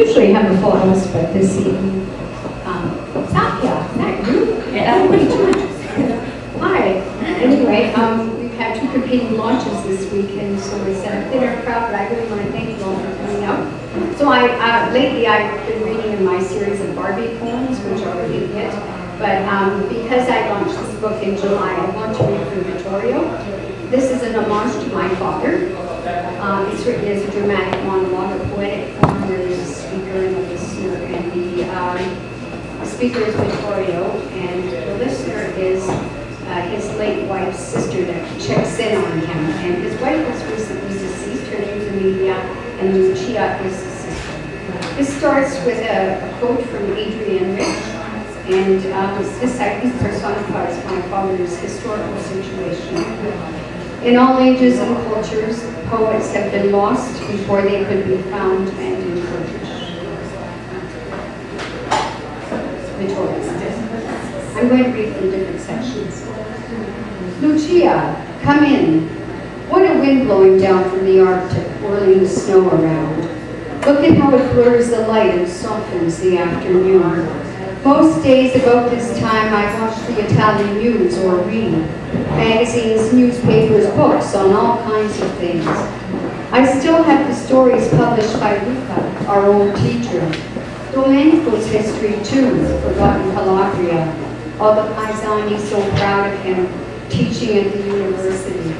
usually have a full house, but this evening, Satya, is that you? Yeah. What are you doing? Hi. Anyway, we've had 2 competing launches this week, and so it's a thinner crowd, but I really want to thank you all for coming out. So lately I've been reading in my series of Barbie poems, which are a big hit, but because I launched this book in July, I want to read from Vittorio. This is an homage to my father. It's written as a dramatic monologue, a poetic form where there's a speaker and a listener, and the speaker is Vittorio, and the listener is his late wife's sister that checks in on him. And his wife was recently deceased. Her name's Amelia, and Lucia is the sister. This starts with a quote from Adrian Rich, and this I think personifies my father's historical situation. In all ages and cultures, poets have been lost before they could be found and encouraged. Victoria. I'm going to read from different sections. Lucia, come in. What a wind blowing down from the Arctic, whirling the snow around. Look at how it blurs the light and softens the afternoon. Most days about this time I watch the Italian news or read magazines, newspapers, books on all kinds of things. I still have the stories published by Luca, our old teacher. Domenico's history too, forgotten Calabria. All the paesani so proud of him, teaching at the university.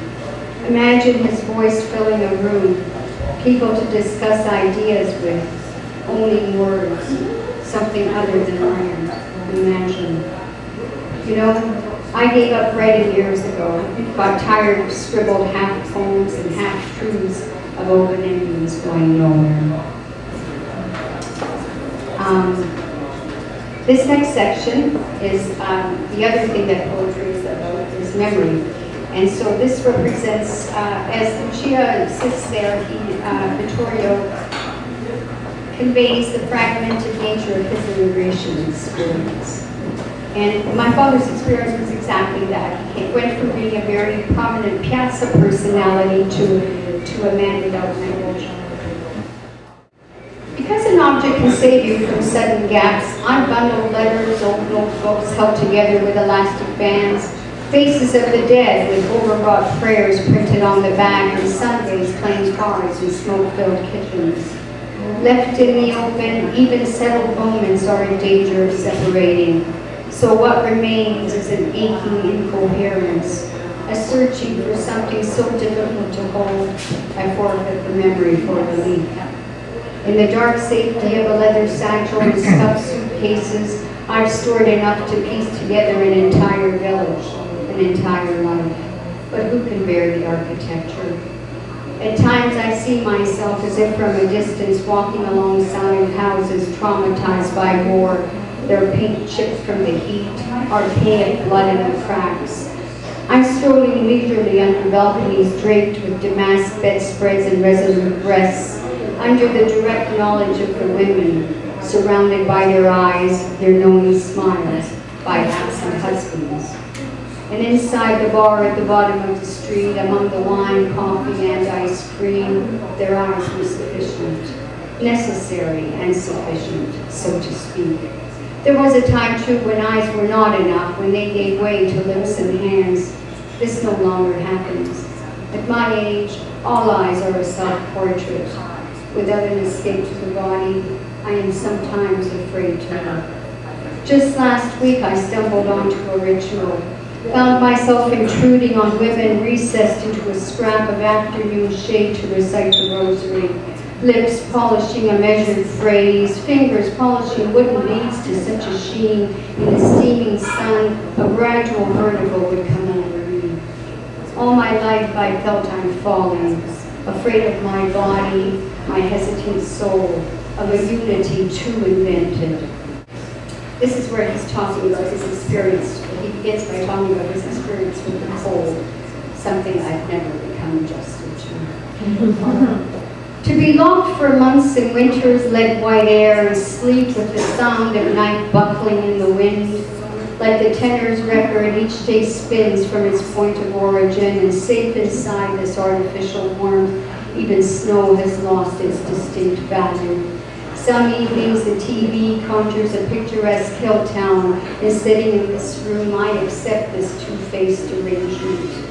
Imagine his voice filling a room, people to discuss ideas with, only words, something other than iron. Imagine. You know, I gave up writing years ago, got tired of scribbled half-poems and half-truths of open endings going nowhere. This next section is the other thing that poetry is about, is memory. And so this represents, as Lucia sits there, Vittorio conveys the fragmented nature of his immigration experience. And my father's experience was exactly that. He went from being a very prominent piazza personality to a man without language. Because an object can save you from sudden gaps, unbundled letters, old notebooks held together with elastic bands, faces of the dead with overwrought prayers printed on the back, and Sundays playing cards in smoke-filled kitchens. Left in the open, even settled moments are in danger of separating. So what remains is an aching incoherence, a searching for something so difficult to hold, I forfeit the memory for relief. In the dark safety of a leather satchel and stuffed suitcases, I've stored enough to piece together an entire village, an entire life. But who can bear the architecture? At times I see myself as if from a distance walking alongside houses traumatized by war, their paint chipped from the heat, archaic blood in the cracks. I'm strolling leisurely under balconies draped with damask bedspreads and resolute breasts, under the direct knowledge of the women, surrounded by their eyes, their knowing smiles, by absent husbands. And inside the bar at the bottom of the street, among the wine, coffee, and ice cream, their eyes were sufficient, necessary and sufficient, so to speak. There was a time, too, when eyes were not enough, when they gave way to lips and hands. This no longer happens. At my age, all eyes are a self-portrait. Without an escape to the body, I am sometimes afraid to look. Just last week, I stumbled onto a ritual, found myself intruding on women recessed into a scrap of afternoon shade to recite the rosary, lips polishing a measured phrase, fingers polishing wooden beads to such a sheen, in the steaming sun, a gradual vertigo would come over me. All my life I felt I'm falling, afraid of my body, my hesitant soul, of a unity too invented. This is where he's talking about his experience. He begins by talking about his experience with the cold, something I've never become adjusted to. To be locked for months in winter's lead white air and sleep with the sound of night buckling in the wind, like the tenor's record, each day spins from its point of origin, and safe inside this artificial warmth, even snow has lost its distinct value. Some evenings the TV conjures a picturesque hill town, and sitting in this room I accept this two-faced arrangement.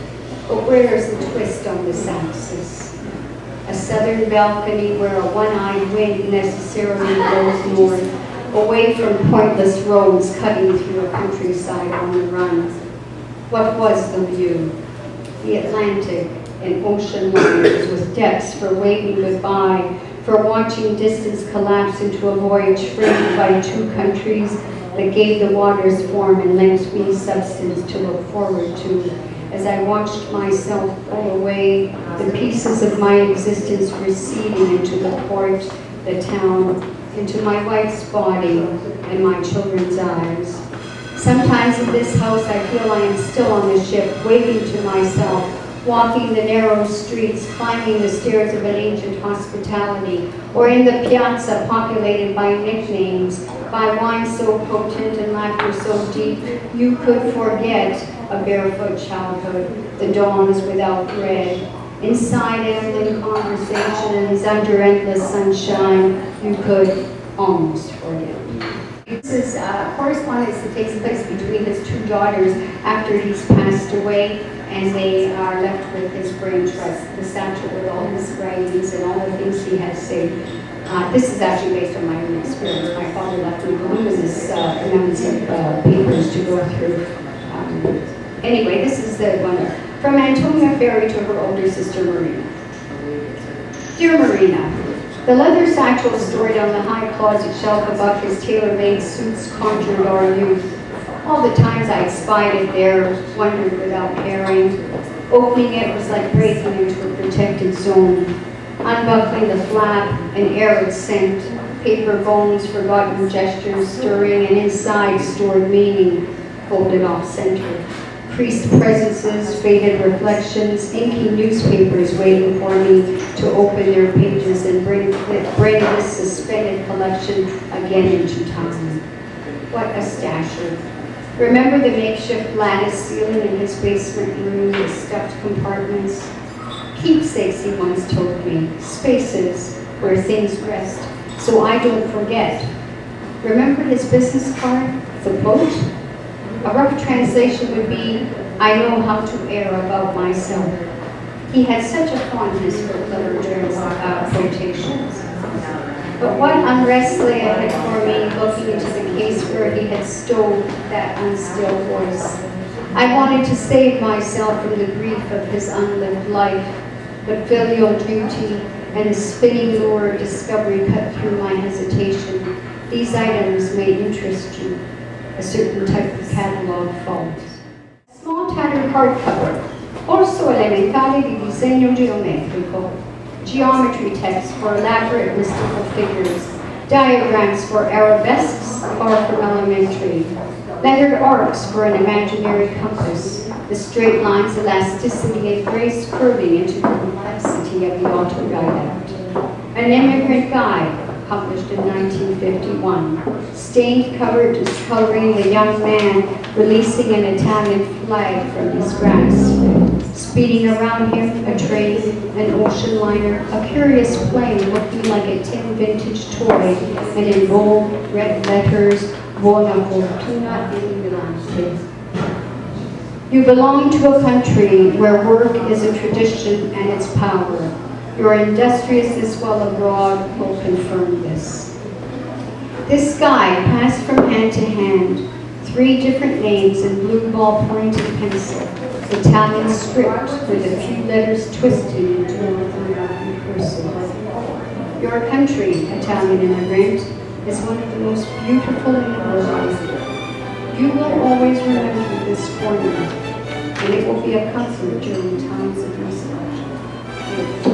But where is the twist on this axis? A southern balcony where a one-eyed wind necessarily blows north, away from pointless roads cutting through a countryside on the run. What was the view? The Atlantic and ocean liners with depths for waving goodbye, for watching distance collapse into a voyage framed by two countries that gave the waters form and lent me substance to look forward to. As I watched myself fall away, the pieces of my existence receding into the port, the town, into my wife's body and my children's eyes. Sometimes in this house I feel I am still on the ship, waving to myself, walking the narrow streets, climbing the stairs of an ancient hospitality, or in the piazza populated by nicknames, by wine so potent and laughter so deep, you could forget a barefoot childhood, the dawns without bread. Inside endless conversations, under endless sunshine, you could almost forget. This is correspondence that takes place between his two daughters after he's passed away, and they are left with his brain trust, the satchel with all his writings and all the things he has saved. This is actually based on my own experience. My father left me voluminous amounts of papers to go through. Anyway, this is the one. From Antonia Ferry to her older sister Marina. Dear Marina, the leather satchel stored on the high closet shelf above his tailor-made suits conjured our youth. All the times I spied it there, wondered without caring. Opening it was like breaking into a protected zone. Unbuckling the flap, an arid scent, paper bones, forgotten gestures stirring, and inside stored meaning, folded off center. Creased presences, faded reflections, inky newspapers waiting for me to open their pages and bring this suspended collection again into time. What a stasher. Remember the makeshift lattice ceiling in his basement room with stuffed compartments? Keepsakes, he once told me, spaces where things rest, so I don't forget. Remember his business card, the boat? A rough translation would be, I know how to err about myself. He had such a fondness for clever quotations. But what unrest lay ahead for me, looking into the case where he had stowed that unstill voice. I wanted to save myself from the grief of his unlived life, but filial duty and the spinning lure of discovery cut through my hesitation. These items may interest you. A certain type of catalog follows. A small tattered hardcover, corso elementare di disegno geometrico, geometry texts for elaborate mystical figures, diagrams for arabesques far from elementary, lettered arcs for an imaginary compass, the straight lines, elasticity, and grace curving into the complexity of the autodidact. An immigrant guide, published in 1951, stained cover discoloring the young man releasing an Italian flag from his grasp. Speeding around him, a train, an ocean liner, a curious plane looking like a tin vintage toy, and in bold red letters, Buona fortuna in Milan. You belong to a country where work is a tradition and its power. Your industriousness while abroad will confirm this. This guide passed from hand to hand, 3 different names in blue ball-pointed pencil, Italian script with a few letters twisted into North American cursive. Your country, Italian immigrant, is one of the most beautiful in the world. You will always remember this formula, and it will be a comfort during times of misfortune.